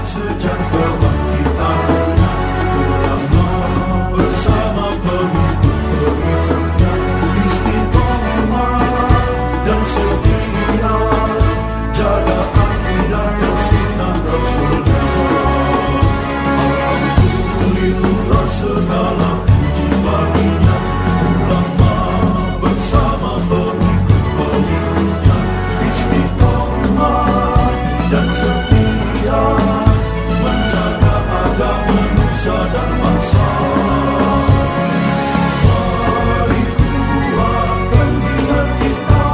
sejak kebangkitan ulama bersama pengikut-pengikutnya istiqomah dan setia jaga akidah dan sunnah Rasulullah. Alhamdulillah segala puji baginya ulama bersama pengikut-pengikutnya istiqomah dan setia menjaga agama nusa dan bangsa. Mari kuatkan niat kita,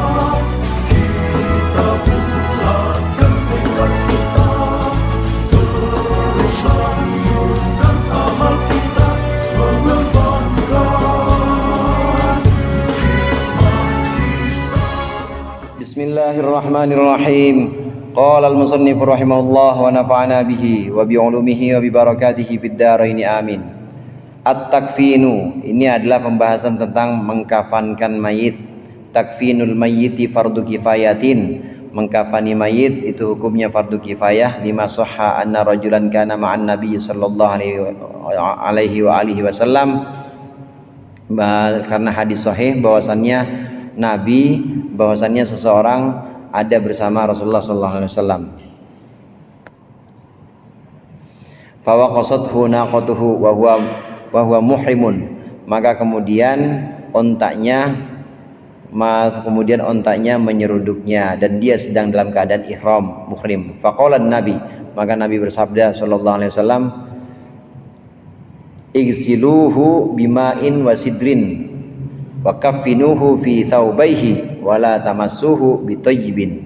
kita bulatkan tekad kita, terus lanjutkan amal kita, mengembangkan hikmah kita. Bismillahirrahmanirrahim. Qala al-musannif rahimahullah wa nafa'ana bihi wa bi ulumihi wa bi barakatihi fid dharain amin. At-takfinu, ini adalah pembahasan tentang mengkafankan mayit. Takfinul mayyiti fardu kifayatin, mengkafani mayit itu hukumnya fardu kifayah. Lima sahha anna rajulan kana ma'an nabiy sallallahu alaihi wa alihi wasallam, karena hadis sahih bahwasannya bahwasannya seseorang ada bersama Rasulullah sallallahu alaihi wasallam. Fa waqasathu naqatuhu wa huwa muhrimun, maka kemudian ontaknya menyeruduknya dan dia sedang dalam keadaan ihram muhrim. Faqala nabi, maka Nabi bersabda sallallahu alaihi wasallam, igsiluhu bima'in wa sidrin wa kaffinuhu fi thawbaihi wa la tamassuhu bitayyibin.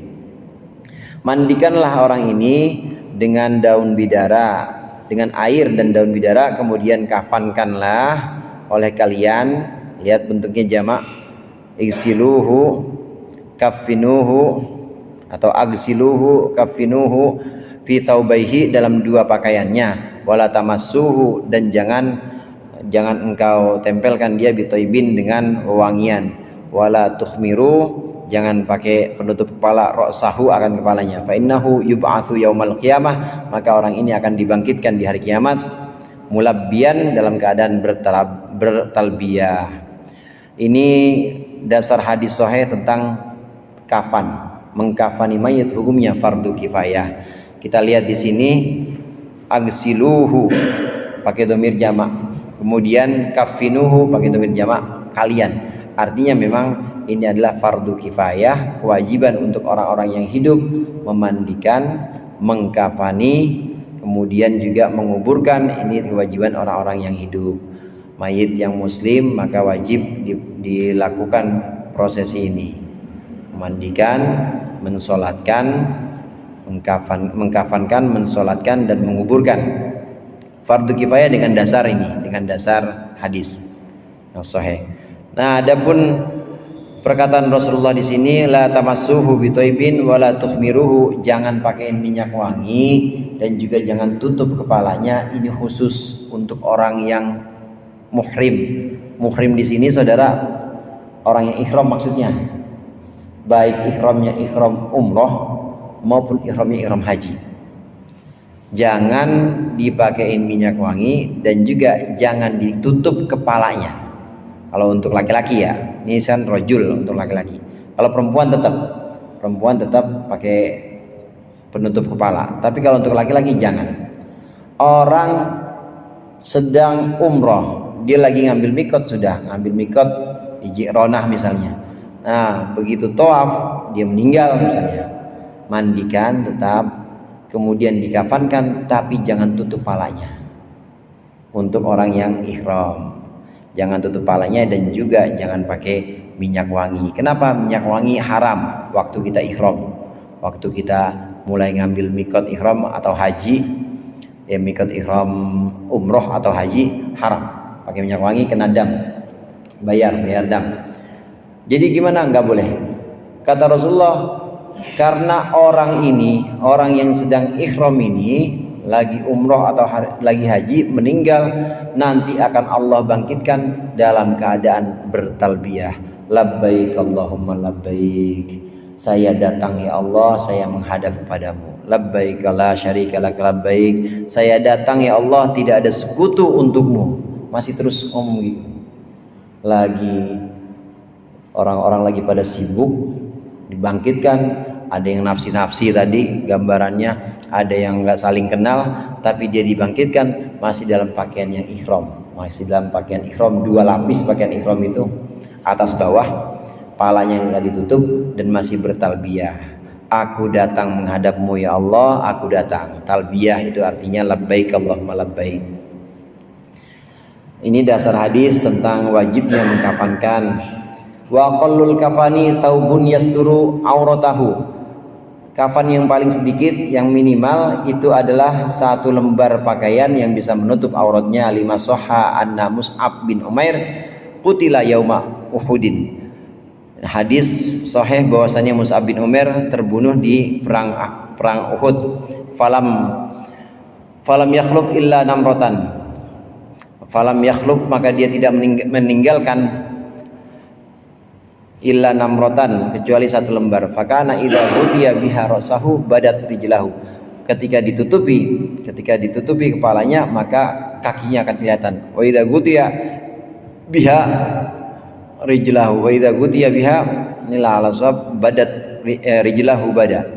Mandikanlah orang ini dengan daun bidara, dengan air dan daun bidara, kemudian kafankanlah oleh kalian. Lihat bentuknya jamak, igsiluhu kaffinuhu atau agsiluhu kaffinuhu fi thawbaihi, dalam dua pakaiannya, wala tamassuhu, dan jangan engkau tempelkan dia bitoibin, dengan wewangian, wala tukhmiru, jangan pakai penutup kepala, ra'sahu, akan kepalanya, fa innahu yub'atsu yaumal qiyamah, maka orang ini akan dibangkitkan di hari kiamat, mulabbiyan, dalam keadaan bertalbiyah. Ini dasar hadis sahih tentang kafan, mengkafani mayit, hukumnya fardu kifayah. Kita lihat di sini, agsiluhu pakai dhamir jamak, kemudian kafinuhu pakai dhamir jamak, kalian. Artinya memang ini adalah fardu kifayah, kewajiban untuk orang-orang yang hidup memandikan, mengkafani, kemudian juga menguburkan. Ini kewajiban orang-orang yang hidup. Mayit yang muslim maka wajib dilakukan prosesi ini, memandikan, mensolatkan, mengkafankan, mensolatkan, dan menguburkan. Fardu kifayah dengan dasar ini, dengan dasar hadis yang sahih. Nah, adapun perkataan Rasulullah di sini, la tamassuhu bitoibin wala tukhmiruhu, jangan pakai minyak wangi dan juga jangan tutup kepalanya. Ini khusus untuk orang yang muhrim. Muhrim di sini saudara, orang yang ihram maksudnya, baik ihramnya ihram umroh maupun ihramnya ihram haji. Jangan dipakein minyak wangi dan juga jangan ditutup kepalanya. Kalau untuk laki-laki ya, ini kan rojul untuk laki-laki. Kalau perempuan tetap pakai penutup kepala. Tapi kalau untuk laki-laki jangan. Orang sedang umroh, dia lagi ngambil mikot, sudah ngambil mikot di Ji'ronah misalnya. Nah, begitu tawaf dia meninggal misalnya, mandikan tetap, kemudian dikafankan, tapi jangan tutup palanya. Untuk orang yang ihram, jangan tutup palanya dan juga jangan pakai minyak wangi. Kenapa minyak wangi haram waktu kita ihram? Waktu kita mulai ngambil mikot ihram atau haji, ya mikot ihram umroh atau haji, haram pakai minyak wangi, kena dam, bayar dam. Jadi gimana? Enggak boleh. Kata Rasulullah, karena orang yang sedang ihram ini lagi umroh atau lagi haji meninggal, nanti akan Allah bangkitkan dalam keadaan bertalbiyah, labbaik Allahumma labbaik, saya datang ya Allah, saya menghadap kepadamu. labbaik la syarika lak labbaik, saya datang ya Allah, tidak ada sekutu untukmu. Masih terus ngomong gitu. Lagi orang-orang lagi pada sibuk, dibangkitkan, ada yang nafsi-nafsi tadi gambarannya, ada yang nggak saling kenal, tapi dia dibangkitkan masih dalam pakaian yang ihram, masih dalam pakaian ihram, 2 lapis pakaian ihram itu, atas bawah, palanya nggak ditutup dan masih bertalbiyah. Aku datang menghadapmu ya Allah, aku datang. Talbiyah itu artinya labbaik Allahumma labbaik. Ini dasar hadis tentang wajibnya mengkafankan. Wa qallul kafani saubun yasturu auratahu. Kafan yang paling sedikit, yang minimal itu adalah 1 lembar pakaian yang bisa menutup auratnya. Lima soha anna Mus'ab bin Umair qutila yauma Uhudin. Hadis sahih bahwasanya Mus'ab bin Umair terbunuh di perang Uhud. Falam yakhluf illa namrotan. Falam yakhluf, maka dia tidak meninggalkan illa namrotan, kecuali 1 lembar. Fakana idza ghutiya biha rasahu badat rijlahu. Ketika ditutupi kepalanya, maka kakinya akan kelihatan. Wa idza ghutiya biha rijlahu wa idza ghutiya biha nila ala sab badat rijlahu bada.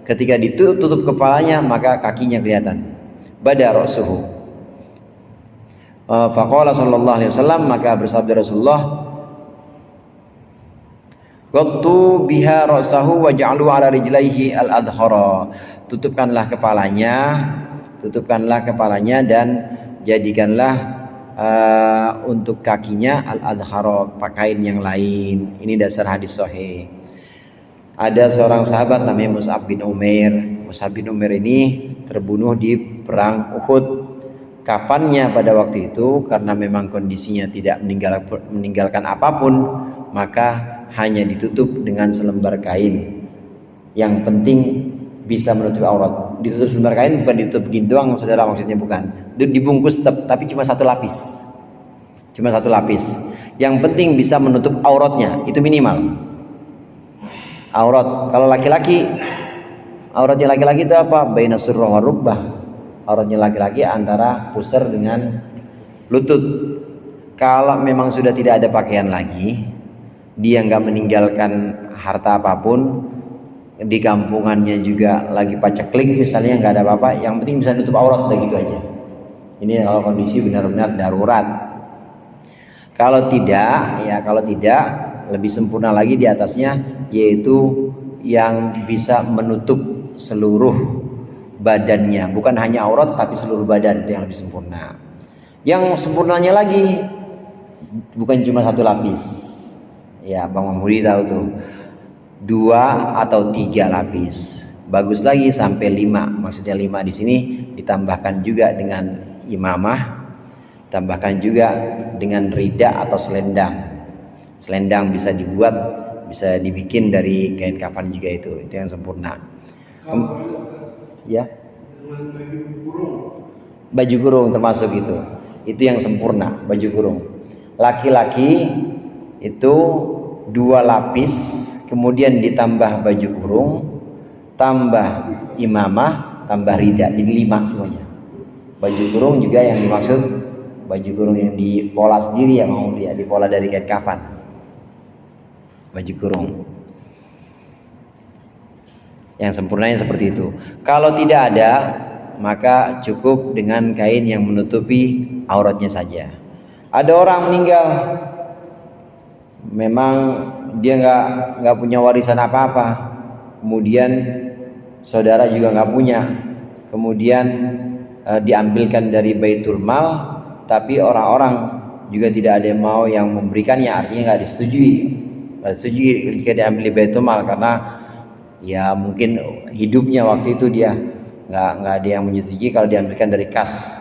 Ketika ditutup kepalanya, maka kakinya kelihatan. Bada ra'suhu. Faqala sallallahu alaihi wasallam, maka bersabda Rasulullah, Ghottu biha ra'sahu waj'alu ala rijlaihi al-adhara. Tutupkanlah kepalanya dan jadikanlah untuk kakinya al-adhara, pakaian yang lain. Ini dasar hadis sahih. Ada seorang sahabat namanya Mus'ab bin Umair. Mus'ab bin Umair ini terbunuh di perang Uhud. Kafannya pada waktu itu karena memang kondisinya tidak meninggalkan apapun, maka hanya ditutup dengan selembar kain. Yang penting bisa menutup aurat. Ditutup selembar kain bukan ditutup begini doang, saudara, maksudnya bukan. Dibungkus tapi cuma 1 lapis. Cuma 1 lapis. Yang penting bisa menutup auratnya, itu minimal. Aurat. Kalau laki-laki, auratnya laki-laki itu apa? Baina surrah wa rubbah. Auratnya laki-laki antara pusar dengan lutut. Kalau memang sudah tidak ada pakaian lagi, dia nggak meninggalkan harta apapun, di kampungannya juga lagi paceklik misalnya, nggak ada apa-apa, yang penting bisa nutup aurat, udah gitu aja. Ini kalau kondisi benar-benar darurat. Kalau tidak, lebih sempurna lagi di atasnya, yaitu yang bisa menutup seluruh badannya, bukan hanya aurat tapi seluruh badan, itu yang lebih sempurna. Yang sempurnanya lagi bukan cuma 1 lapis. Ya, Bang Mahmudi tahu tuh, 2 atau 3 lapis. Bagus lagi sampai 5. Maksudnya 5 di sini ditambahkan juga dengan imamah, tambahkan juga dengan rida atau selendang. Selendang bisa dibikin dari kain kafan juga, itu yang sempurna. Ya. Baju kurung termasuk itu yang sempurna, baju kurung. Laki-laki itu 2 lapis, kemudian ditambah baju kurung, tambah imamah, tambah rida, jadi 5 semuanya. Baju kurung juga yang dimaksud baju kurung yang dipola sendiri, yang mau dia dipola dari kain kafan. Baju kurung yang sempurnanya seperti itu. Kalau tidak ada, maka cukup dengan kain yang menutupi auratnya saja. Ada orang meninggal, memang dia nggak punya warisan apa-apa, kemudian saudara juga nggak punya, kemudian diambilkan dari Baitul Mal, tapi orang-orang juga tidak ada yang mau yang memberikannya, artinya nggak disetujui jika diambil di Baitul Mal, karena ya mungkin hidupnya waktu itu dia nggak ada yang menyetujui kalau diambilkan dari kas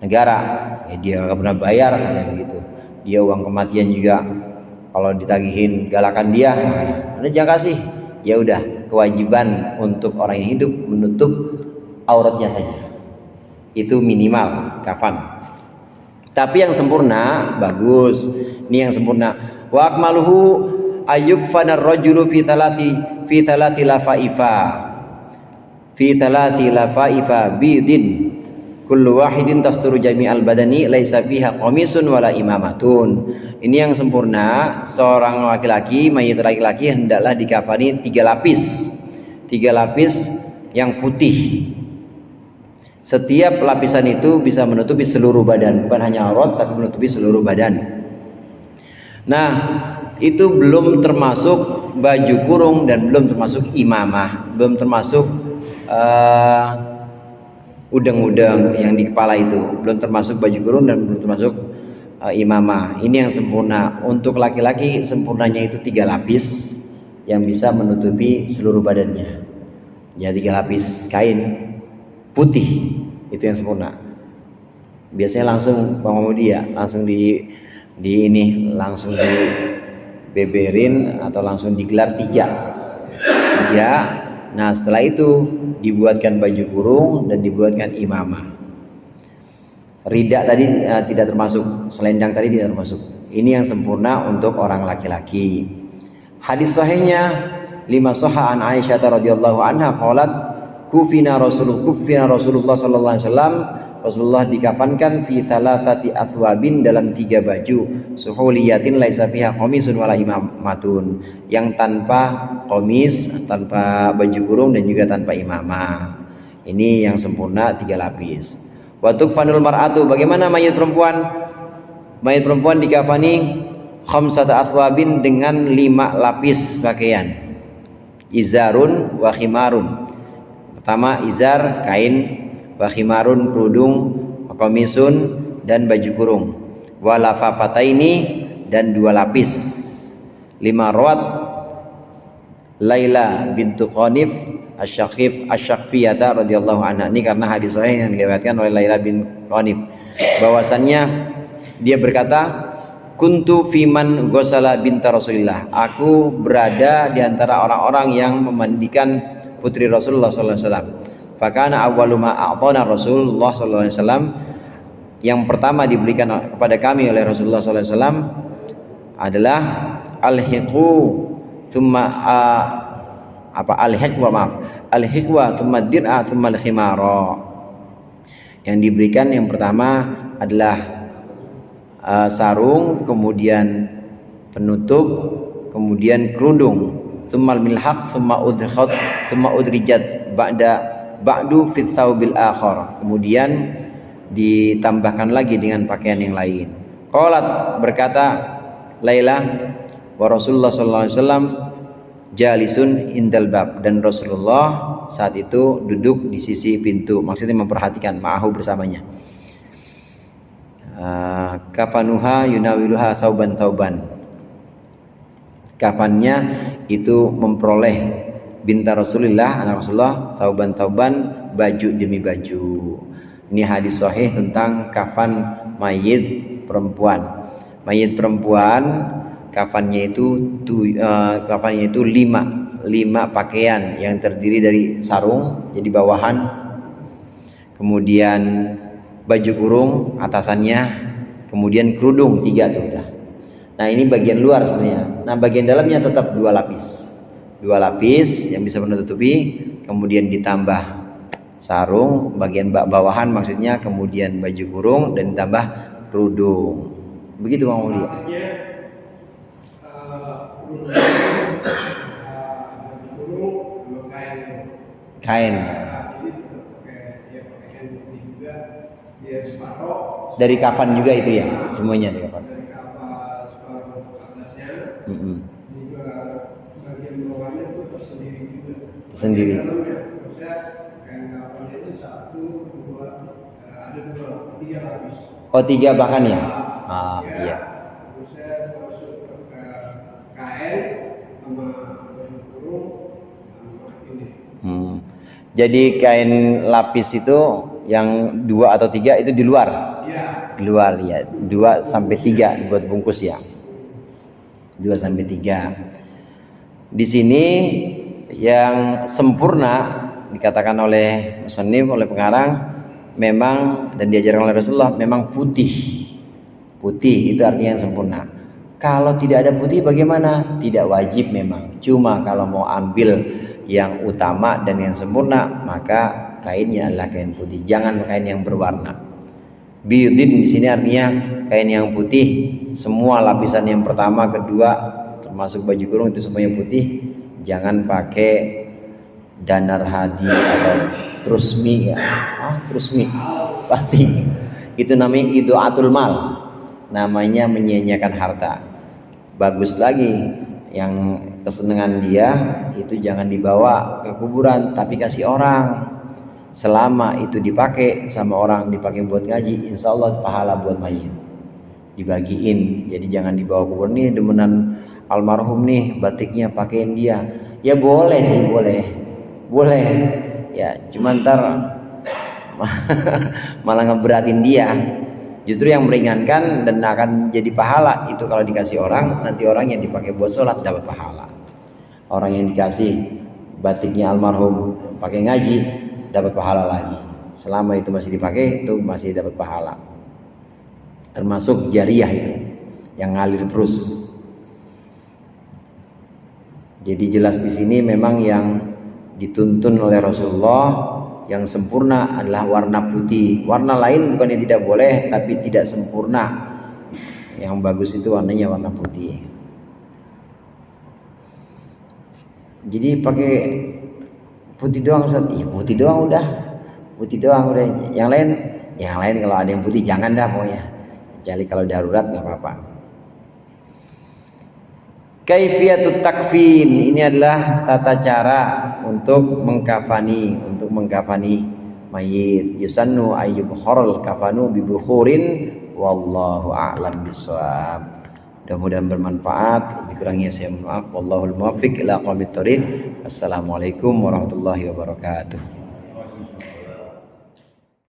negara, ya dia nggak pernah bayar kayak begitu. Dia uang kematian juga kalau ditagihin galakan dia, Anda jangan kasih. Ya udah, kewajiban untuk orang yang hidup menutup auratnya saja, itu minimal kafan. Tapi yang sempurna bagus, ini yang sempurna. Wa akmaluhu ayyukfanar rajulu fi thalathi lafaifa. fi thalathi lafaifa bidin kullu wahidin tasturu jami'al badani laisa fiha qamisun wala imamatun. Ini yang sempurna, seorang laki-laki, mayit laki-laki hendaklah dikafani 3 lapis. 3 lapis yang putih. Setiap lapisan itu bisa menutupi seluruh badan, bukan hanya aurat tapi menutupi seluruh badan. Nah, itu belum termasuk baju kurung dan belum termasuk imamah, belum termasuk udeng-udeng yang di kepala itu, belum termasuk baju kurung dan belum termasuk imamah. Ini yang sempurna. Untuk laki-laki sempurnanya itu 3 lapis yang bisa menutupi seluruh badannya. Ya, 3 lapis kain putih itu yang sempurna. Biasanya langsung Bang Mahmudi ya, langsung di ini langsung dibeberin atau langsung digelar 3. Nah, setelah itu dibuatkan baju kurung dan dibuatkan imamah. Rida tadi tidak termasuk, selendang tadi tidak termasuk. Ini yang sempurna untuk orang laki-laki. Hadis sahihnya lima sahha an Aisyah radhiyallahu anha qalat kufina Rasulullah sallallahu alaihi wasallam, Rasulullah dikafankan fi thalathati athwabin, dalam 3 baju, suhuliyatin laisa fiha qamisun wala imamatun, yang tanpa qamis, tanpa baju kurung dan juga tanpa imamah. Ini yang sempurna 3 lapis. Wa tukfanul mar'atu, bagaimana mayit perempuan? Mayit perempuan dikafani khamsata athwabin, dengan 5 lapis pakaian. Izarun wa khimarun. Pertama izar, kain, wa khimarun, kerudung, qamisun, dan baju kurung, walafafataini, dan 2 lapis. 5 rawat Laila bintu Qanif Asy-Syaqfiyah radhiyallahu anha. Ini karena hadis sahih yang diriwayatkan oleh Laila bin Qanif, bahwasannya dia berkata, kuntu fiman ghusala binta Rasulillah, aku berada di antara orang-orang yang memandikan putri Rasulullah sallallahu alaihi wasallam. Fakana awwalu ma a'tana Rasulullah sallallahu alaihi wasallam, yang pertama diberikan kepada kami oleh Rasulullah sallallahu alaihi wasallam adalah al-hiqu thumma al-hiqwa thumma dir'a thumma al-khimara. Yang diberikan yang pertama adalah sarung, kemudian penutup, kemudian kerudung, thumma al-milhaq thumma udkhat thumma udrijat ba'du fi thawbil akhar, kemudian ditambahkan lagi dengan pakaian yang lain. Qalat, berkata Laila, wa Rasulullah sallallahu alaihi wasallam jalisun indal bab, dan Rasulullah saat itu duduk di sisi pintu, maksudnya memperhatikan, ma'ahu, bersamanya. Kafanuha yunawiluha thauban, kafannya itu memperoleh binta Rasulullah, anak Rasulullah, thauban, baju demi baju. Ini hadis sahih tentang kafan mayit perempuan. Mayit perempuan kafannya itu 5 pakaian yang terdiri dari sarung, jadi bawahan, kemudian baju kurung atasannya, kemudian kerudung, 3 tuh udah. Nah, ini bagian luar sebenarnya. Nah, bagian dalamnya tetap 2 lapis. 2 lapis yang bisa menutupi, kemudian ditambah sarung bagian bawahan maksudnya, kemudian baju kurung, dan ditambah kerudung. Begitu Bang Muli. Kain. Dari kafan juga itu ya, semuanya dari kafan. Dari kapal separuh atasnya, juga bagian bawahnya itu tersendiri juga. Tersendiri. Dalamnya, maksudnya kain kapalnya itu 1, 2, ada 2, 3 lapis. Oh, 3 bahkan ya? Iya. Maksudnya masuk ke kain sama baju kurung sama ini. Jadi kain lapis itu yang 2 atau 3 itu di luar? Iya. Di luar ya, 2 sampai 3 buat bungkus ya. 2 sampai 3. Di sini yang sempurna dikatakan oleh musannif, oleh pengarang, memang, dan diajarkan oleh Rasulullah, memang putih. Putih itu artinya yang sempurna. Kalau tidak ada putih bagaimana? Tidak wajib memang. Cuma kalau mau ambil yang utama dan yang sempurna, maka kainnya adalah kain putih, jangan kain yang berwarna. Bidin di sini artinya kain yang putih, semua lapisan yang pertama, kedua, termasuk baju kurung itu semuanya putih. Jangan pakai danar hadi atau trusmi ya. Trusmi batik. Itu namanya idaatul mal. Namanya menyia-nyiakan harta. Bagus lagi yang kesenangan dia itu jangan dibawa ke kuburan tapi kasih orang. Selama itu dipakai sama orang, dipakai buat ngaji, insya Allah pahala buat mayit dibagiin. Jadi jangan dibawa kubur. Nih demenan almarhum nih, batiknya pakein dia. Ya boleh sih, boleh ya, cuma ntar malah ngeberatin dia. Justru yang meringankan dan akan jadi pahala itu kalau dikasih orang, nanti orang yang dipakai buat sholat dapat pahala. Orang yang dikasih batiknya almarhum pakai ngaji dapat pahala lagi. Selama itu masih dipakai, itu masih dapat pahala. Termasuk jariyah itu yang ngalir terus. Jadi jelas di sini memang yang dituntun oleh Rasulullah yang sempurna adalah warna putih. Warna lain bukan yang tidak boleh, tapi tidak sempurna. Yang bagus itu warnanya warna putih. Jadi pakai putih doang Ustaz. Iya putih doang udah. Putih doang udah. Yang lain kalau ada yang putih jangan dah pokoknya. Kecuali kalau darurat nggak apa-apa. Kaifiyatut takfin, ini adalah tata cara untuk mengkafani mayit. Yusannu ayyubkhorul kafanu bibukhurin, wallahu a'lam bishawab. Mudah-mudahan bermanfaat. Lebih kurangnya saya mohon maaf. Wallahul muwaffiq ila aqwamit thoriq. Assalamualaikum warahmatullahi wabarakatuh.